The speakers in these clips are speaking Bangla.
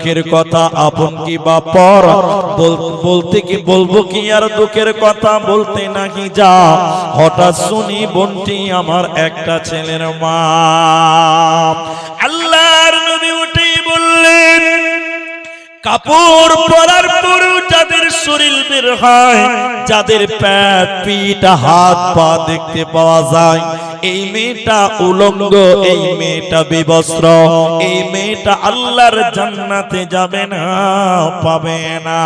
দুঃখের কথা আপন কি বা পর, বলতে কি বলবো কি আর দুঃখের কথা বলতে নাকি যা। হঠাৎ শুনি বোনটি আমার একটা ছেলের মা। আল্লাহর নবী উঠেই বললেন, কাপড় পরার পরেও যাদের শরীর বের হয়, যাদের পেট পিঠ হাত পা দেখতে পাওয়া যায়, এই মেয়েটা উলঙ্গ, এই মেয়েটা বিবস্ত্র, এই মেয়েটা আল্লাহর জান্নাতে যাবে না, পাবে না।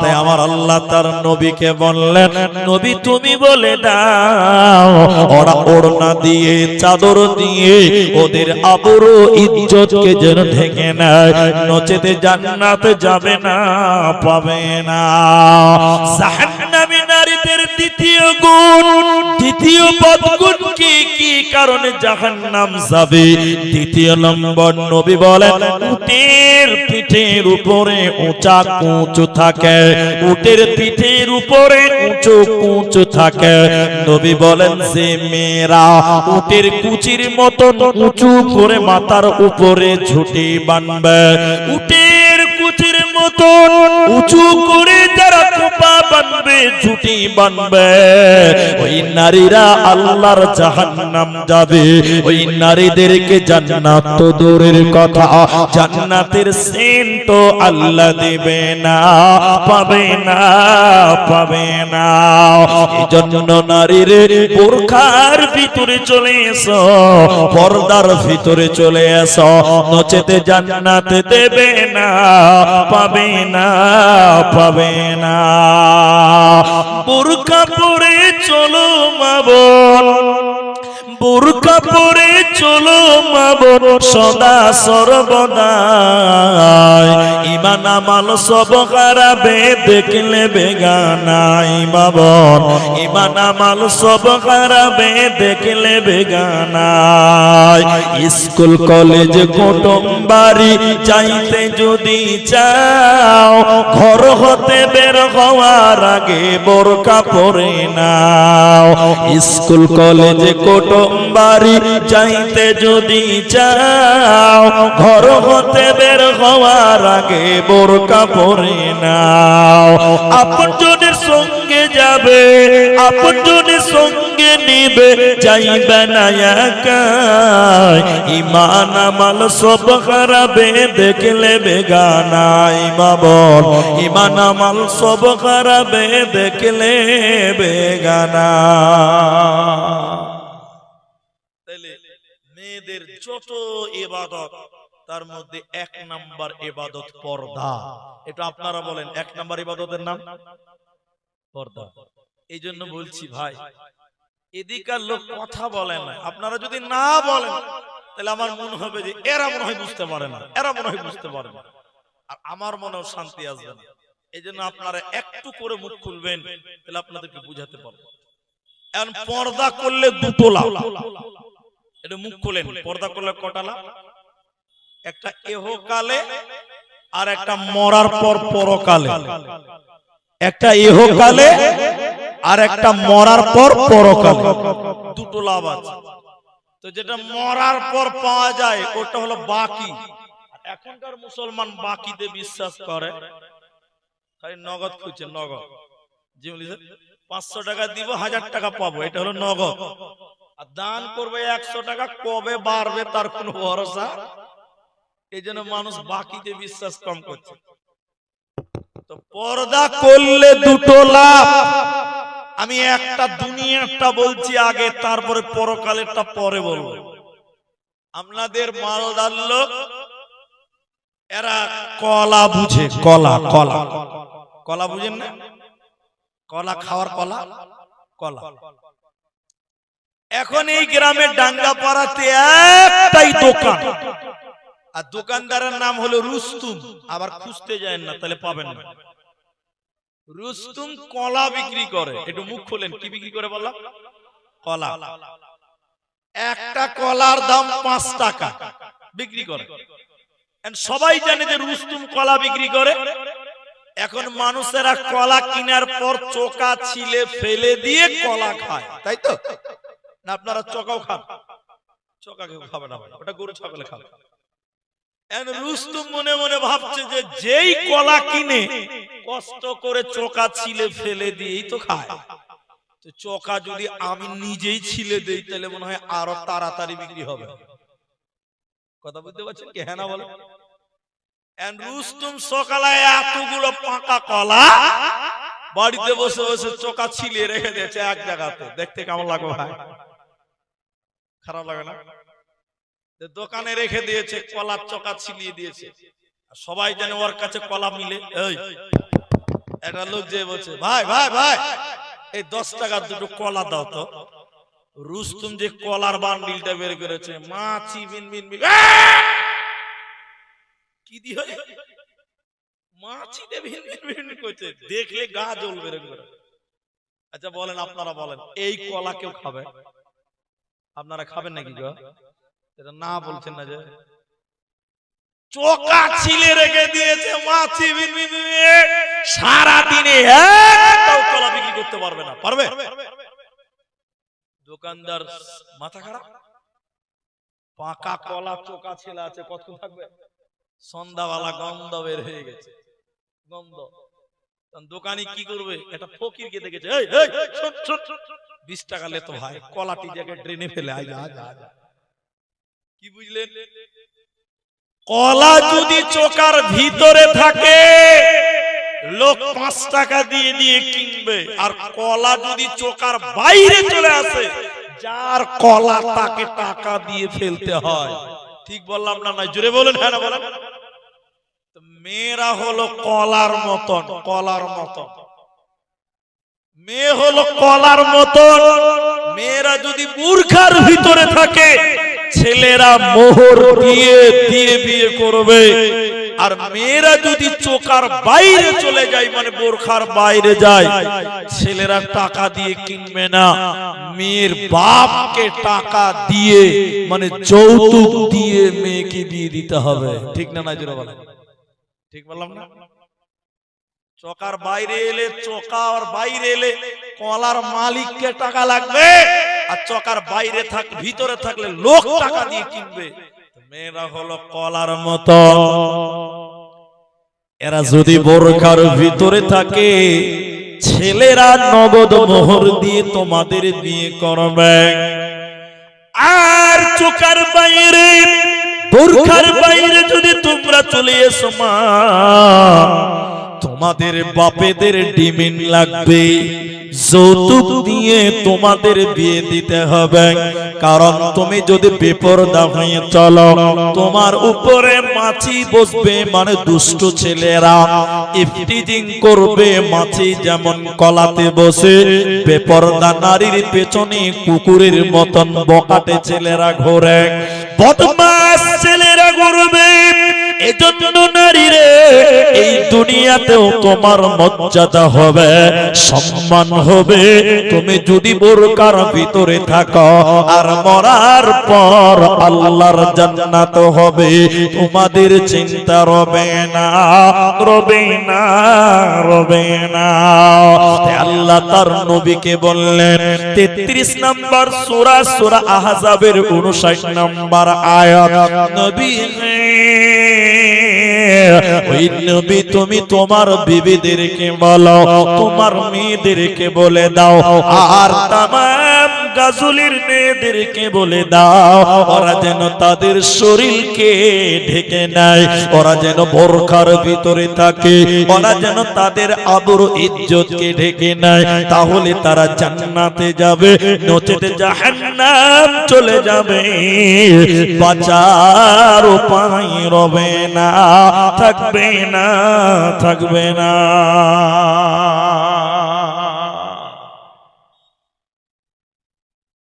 তাই আমার আল্লাহ তার নবীকে বললেন, নবী তুমি বলে দাও ওরা ওড়না দিয়ে চাদর দিয়ে ওদের আবরু ইজ্জতকে যেন ঢেকে নেয়, নচেতে জান্নাতে যাবে না, পাবে না। জাহান্নামী নারীদের দ্বিতীয় গুণ, দ্বিতীয় বদগুণ কি কারণে জাহান্নাম যাবে? দ্বিতীয় নম্বর নবী বলেন, উটের পিঠের উপরে উঁচা কুঁচু থাকে, উটের পিঠের উপরে উঁচু কুঁচু থাকে। নবী বলেন, যে মেয়েরা উটের কুচির মতন উঁচু করে মাথার উপরে ঝুঁটি বাঁধবে, উটের কুচির মতন উঁচু করে যারা খোপা বাঁধবে, ঝুঁটি বাঁধবে, ওই নারীরা আল্লাহর জাহান্নাম যাবে। ওই নারীদেরকে জান্নাত তো দূরের কথা, জান্নাতের সেন্ট তো আল্লাহ দেবে না, পাবে না, পাবে না। এজন্য নারীরে বোরখার ভিতরে চলে এসো, পর্দার ভিতরে চলে এসো, নচেতে জান্নাতে দেবে না, পাবে না, পাবে না। বোরখা পরে চলো মা বোন, বোরখা পরে চলো মা বোন, সদা সর্বদা। ঈমান আমল সব হারাবে দেখলে বেগানাই মা বোন, ঈমান আমল সব হারাবে দেখলে বেগানাই। স্কুল কলেজ কুটুম বাড়ি যাইতে যদি চাও, ঘর হতে বের হওয়ার আগে বোরখা পরে নাও। স্কুল কলেজ কুটুম বাড়ি যাইতে যদি চাও, ঘর হতে বের হওয়ার আগে বোরখা পরে নাও। আপনজনের সঙ্গে যাবে, আপনজনের সঙ্গে নিবে, যাইবে না একা। ঈমান আমল সব হারাবে দেখলে বেগানাই মা বোন, ঈমান আমল সব হারাবে দেখলে বেগানা। মেয়েদের যত ইবাদত, তার মধ্যে এক নাম্বার ইবাদত পর্দা। এটা আপনারা বলেন, এক নাম্বার ইবাদতের নাম পর্দা। এই জন্য বলছি ভাই, এদিকার লোক কথা বলে না, আপনারা যদি না বলেন তাহলে আমার মনে হবে যে এরা মনে হয় বুঝতে পারে না, এরা মনে হয় বুঝতে পারে না, আর আমার মনেও শান্তি আসবে না। এই জন্য আপনারা একটু করে মুখ খুলবেন, তাহলে আপনাদেরকে বুঝাতে পারবো। এখন পর্দা করলে দুটো লাভ, এটা মুখ খোলেন। পর্দা করলে কটা লাভ? একটা ইহকালে আর একটা মরার পর পরকালে। একটা ইহকালে আর একটা মরার পর পরকালে, দুটো লাভ আছে। তো যেটা মরার পর পাওয়া যায় ওটা হলো বাকি। এখনকার মুসলমান বাকিতে বিশ্বাস করে, খালি নগদ খুঁজছে, নগদ। জি বলিস 500 টাকা দিব 1000 টাকা পাবো, এটা হলো নগদ। আর দান করবে 100 টাকা, কবে বাড়বে তার কোনো ভরসা। এই জন্য মানুষ বাকিতে বিশ্বাস কম করছে। তো পর্দা করলে দুটো লাভ। আমি একটা দুনিয়াটা বলছি আগে, তারপরে পরকালেরটা পরে বলবো। আপনাদের মালদার লোক এরা কলা বুঝে, কলা কলা কলা বুঝেন না? কলা খাওয়ার কলা, কলা। এখন এই গ্রামে ডাঙ্গাপাড়াতে একটাই দোকান, আর দোকানদারের নাম হলো রুস্তুম। আবার খুঁজতে যায় না তাহলে পাবেন না। রুস্তুম কলা বিক্রি করে। একটু মুখ খোলেন, কি বিক্রি করে বললাম? কলা। একটা কলার দাম 5 টাকা বিক্রি করে। সবাই জানে যে রুস্তুম কলা বিক্রি করে। এখন মানুষেরা কলা কেনার পর চোকা ছিলে ফেলে দিয়ে কলা খায়, তাই তো না? আপনারা চোকাও খান? চোকা কেউ খাবে না, ওটা গরু ছাগলে খাবে। রুস্তম মনে মনে ভাবছে যে যেই কলা কিনে কষ্ট করে চোকা ছিলে ফেলে দিয়েই তো খায়, তো চোকা যদি আমি নিজেই ছিলে দেই তাহলে মনে হয় আরো তাড়াতাড়ি বিক্রি হবে। কথা বুঝতে পারছেন কি? হ্যাঁ না বলে। রুস্তম সকালে এতগুলো পাকা কলা বাড়িতে বসে বসে চোকা ছিলে রেখে দিয়েছে এক জায়গাতে। দেখতে কেমন লাগবে ভাই? খারাপ লাগে না? দোকানে রেখে দিয়েছে, কলার চোকা ছিলিয়ে দিয়েছে, সবাই জানে ওর কাছে কলা মিলে। এই একটা লোক যে বলছে, ভাই ভাই ভাই এই 10 টাকার দুটো কলা দাও তো। রুস্তম যে কলার বান্ডিলটা বের করেছে, মাছি বিন বিন বিন কি দি হয়, মাছি দে বিন বিন বিন করছে, দেখলে গা জ্বলবে রে করে। আচ্ছা বলেন, আপনারা বলেন, এই কলা কেউ খাবে? আপনারা খাবেন নাকি গো? এটা না বলছেন না যে চোকা ছিলে রেখে দিয়েছে, মাছি বিন বিন বিন, সারা দিনে একটাও কলা বিক্রি করতে পারবে না। পারবে? দোকানদার মাথা খারাপ। পাকা কলা চোকা ছেলে আছে, কত থাকবে? সন্ধ্যাবেলা গন্ধ বের হয়ে গেছে, গন্ধ। দোকানি কি করবে? একটা ফকিরকে দেখেছে, এই এই শোন শোন 20 টাকা লে তো ভাই, কলাটি জায়গায় ড্রেনে ফেলে আয়। কি বুঝলেন? কলা যদি চোকার ভিতরে থাকে লোক 5 টাকা দিয়ে দিয়ে কিনবে, আর কলা যদি চোকার বাইরে চলে আসে যার কলা তাকে টাকা দিয়ে ফেলতে হয়। ঠিক বললাম না? নাই জোরে বলেন, হ্যাঁ না বলেন। মেয়েরা হলো কলার মতন, কলার মতন। মেয়ে হলো কলার মতন। মেয়েরা যদি মূর্খার ভিতরে থাকে ছেলেরা মোহর দিয়ে দিয়ে বিয়ে করবে, আর মেয়েরা যদি চোকার বাইরে চলে যায় মানে বোরখার বাইরে যায় ছেলেরা টাকা দিয়ে কিনবে না, মেয়ের বাপকে টাকা দিয়ে মানে যৌতুক দিয়ে মেয়েকে বিয়ে দিতে হবে। ঠিক না? না জোরে বলেন। ঠিক বললাম না? চোকার বাইরে এলে, চোকার বাইরে এলে কলার মালিককে টাকা লাগবে, আর চোকার বাইরে থাক ভিতরে থাকলে লোক টাকা দিয়ে কিনবে। মেয়েরা হলো কলার মতো। এরা যদি বোরখার ভিতরে থাকে ছেলেরা নগদ মোহর দিয়ে তোমাদের বিয়ে করবে, আর চোকার বাইরে বোরখার বাইরে যদি তোমরা চলে এসো মা, তোমাদের বাপেদের ডিমান্ড লাগবে, যৌতুক দিয়ে তোমাদের বিয়ে দিতে হবে। কারণ তুমি যদি বেপরদা হয়ে চলো তোমার উপরে মাছি বসবে, মানে দুষ্ট ছেলেরা ইফটিজিং করবে। মাছি যেমন কলাতে বসে, বেপরদা নারীর পেছনে কুকুরের মতন বকাটে ছেলেরা ঘোরে, বদমাশ ছেলেরা ঘুরবে। এজন্য নারীরে এই দুনিয়াতেও তোমার মর্যাদা হবে, সম্মান হবে তুমি যদি বোরকার ভিতরে থাকো, আর মরার পর আল্লাহর জান্নাত হবে, তোমাদের চিন্তা রবে না, রবে না, রবে না। আল্লাহ তার নবীকে বললেন 33 নম্বর সূরা, সূরা আহজাবের 59 নম্বর আয়াত, নবী ওই নবী তুমি তোমার বিবিদেরকে বলো, তোমার মেয়েদেরকে বলে দাও, আর তামাম গাজুলির মেয়েদেরকে বলে দাও ওরা যেন তাদের শরীরকে ঢেকে নেয়, ওরা যেন বোরখার ভিতরে থাকে, ওরা যেন তাদের আবরু ইজ্জতকে ঢেকে নেয়, তাহলে তারা জান্নাতে যাবে, নচেত জাহান্নাম চলে যাবে। বাঁচার উপায় রবে না, থাকবে না, থাকবে না।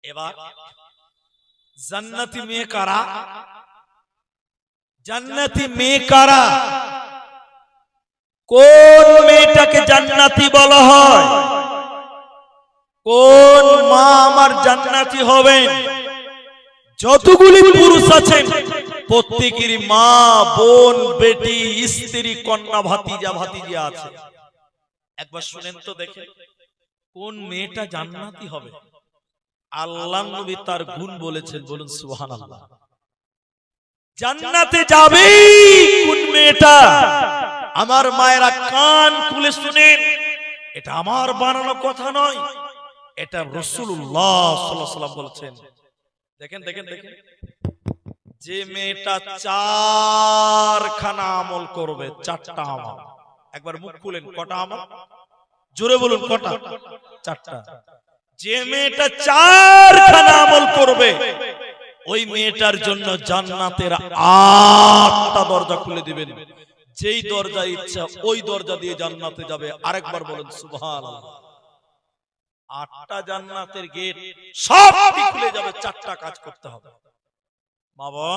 এবার জান্নাতি মেয়ে কারা? জান্নাতি মেয়ে কারা? কোন মেয়েটাকে জান্নাতি বলা হয়? কোন মা আমার জান্নাতি হবেন? যতগুলি পুরুষ আছেন প্রত্যেকেরই মা, বোন, বেটি, স্ত্রী, কন্যা, ভাতিজা, ভাতিজা আছে। একবার শুনেন তো দেখেন কোন মেয়েটা জান্নাতি হবে। আল্লাহ নবী তার গুণ বলেছেন, বলুন সুবহানাল্লাহ। জান্নাতে যাবে কোন মেয়েটা? আমার মায়েরা কান খুলে শুনেন, এটা আমার বানানো কথা নয়, এটা রাসূলুল্লাহ সাল্লাল্লাহু আলাইহি ওয়াসাল্লাম বলেছেন। দেখেন দেখেন দেখেন, যে মেয়েটা চারখানা আমল করবে, চারটা আমল, একবার মুখ খুলেন, কটা আমল? জোরে বলুন, কটা? চারটা। যে মেয়েটা চারখানা আমল করবে, ওই মেয়েটার জন্য জান্নাতের 8টা দরজা খুলে দিবেন। যেই দরজা ইচ্ছা ওই দরজা দিয়ে জান্নাতে যাবে। আরেকবার বলুন সুবহানাল্লাহ। 8টা জান্নাতের গেট সবই খুলে যাবে, চারটা কাজ করতে হবে। বাবা,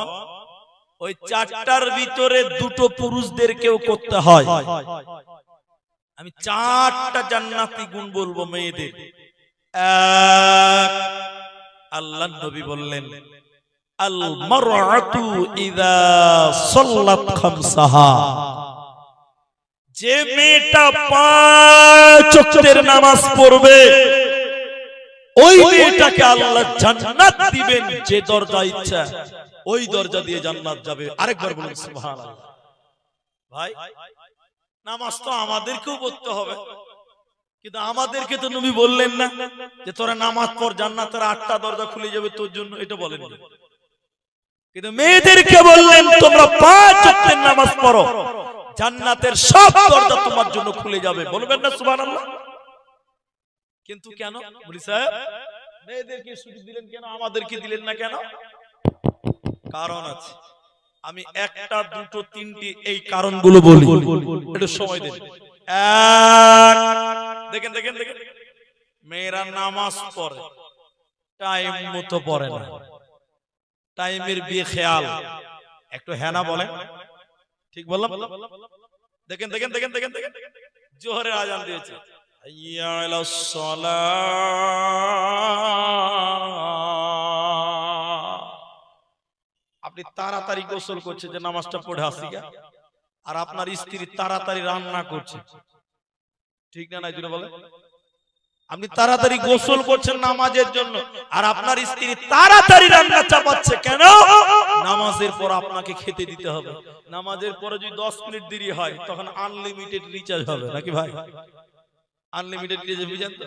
ওই চারটার ভিতরে দুটো পুরুষদেরকেও করতে হয়। আমি চারটা জান্নাতি গুণ বলবো মেয়েদের। এক, আল্লাহর নবী বললেন, আল মারআতু ইযা সাল্লাত খামসাহা, যে মেয়েটা 5 ওয়াক্তের নামাজ পড়বে, ওই মেয়েটাকে আল্লাহ জান্নাত দিবেন। যে দরজা ইচ্ছা ওই দরজা দিয়ে জান্নাত যাবে। আরেকবার বলুন সুবহানাল্লাহ। ভাই, নামাজ তো আমাদেরকেও পড়তে হবে, কিন্তু আমাদেরকে তো নবী বললেন না যে তোরা নামাজ পড়, জান্নাতের 8টা দরজা খুলে যাবে তোর জন্য, এটা বলেন না। কিন্তু মেয়েদেরকে বললেন তোমরা 5 ওয়াক্তের নামাজ পড়ো, জান্নাতের সব দরজা তোমার জন্য খুলে যাবে। বলবেন না সুবহানাল্লাহ? কিন্তু কেন বলি সাহেব, মেয়েদেরকে সুযোগ দিলেন কেন, আমাদেরকে দিলেন না কেন? কারণ আছে। আমি একটা, দুটো, তিনটি এই কারণগুলো বলি, একটু সময় দিন। এক, দেখেন দেখেন দেখেন, মেয়েরা নামাজ পড়ে, টাইম মতো পড়ে না, টাইমের বিয়ে খেয়াল। একটু হ্যাঁ না বলেন, ঠিক বললাম? দেখেন দেখেন দেখেন দেখেন দেখেন, জোহরের আজান দিয়েছে, হাইয়া আলাস সালাহ। আপনি তাড়াতাড়ি গোসল করছে যে নামাজটা পড়ে আসি, আর আপনার স্ত্রী তাড়াতাড়ি রান্না করছে, ঠিক না? নাই জুড়ে বলে, আপনি তাড়াতাড়ি গোসল করছেন নামাজের জন্য, আর আপনার স্ত্রী তাড়াতাড়ি রান্না চাপাচ্ছে। কেন? নামাজের পর আপনাকে খেতে দিতে হবে। নামাজের পরে যদি 10 মিনিট দেরি হয়, তখন আনলিমিটেড রিচার্জ হবে নাকি ভাই? আনলিমিটেড রিচার্জ বুঝেন তো?